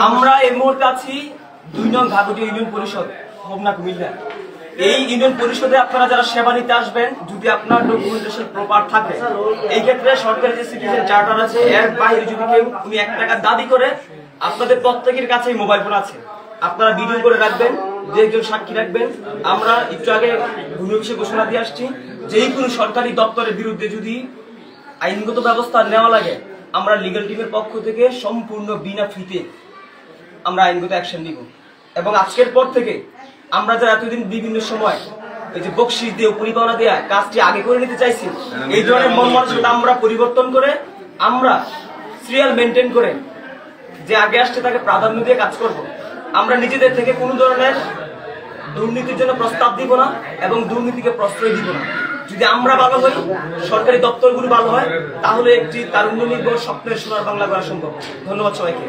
আমরা এই মুহূর্তে আছি ২ নং ঘাগটিয়া ইউনিয়ন পরিষদ হোমনা কুমিল্লা। এই ইউনিয়ন পরিষদে আপনারা যারা সেবা নিতে আসবেন, যদি আপনার ডকুমেন্টেশন প্রপার থাকে, এই ক্ষেত্রে সরকারি যে সিটিজেন চার্টার আছে এর বাইরে যদি কেউ ১ টাকা দাবি করে, আপনাদের প্রত্যেকের কাছেই মোবাইল ফোন আছে, আপনারা ভিডিও করে রাখবেন, যে একজন সাক্ষী রাখবেন। আমরা একটু আগে ভূমি অফিসে ঘোষণা দিয়ে আসছি, যেই কোনো সরকারি দপ্তরের বিরুদ্ধে যদি আইনগত ব্যবস্থা নেওয়া লাগে, আমরা লিগ্যাল টিমের পক্ষ থেকে সম্পূর্ণ বিনা ফিতে আমরা আইনগত অ্যাকশন নিব। এবং আজকের পর থেকে আমরা যারা এতদিন বিভিন্ন সময় এই যে বকশিশ দিয়ে পরিপালনা দেয়া কাজটি আগে করে নিতে চাইছি, এই ধরনের মন মানসিকতা আমরা পরিবর্তন করে আমরা সিরিয়াল মেনটেন করে যে আগে আসছে তাকে প্রাধান্য দিয়ে কাজ করব। আমরা নিজেদের থেকে কোনো ধরনের দুর্নীতির জন্য প্রস্তাব দিব না এবং দুর্নীতিকে প্রশ্রয় দিব না। যদি আমরা ভালো হই, সরকারি দপ্তরগুলো ভালো হয়, তাহলে একটি তারুণ্য নির্ভর স্বপ্নের সোনার বাংলা করা সম্ভব। ধন্যবাদ সবাইকে।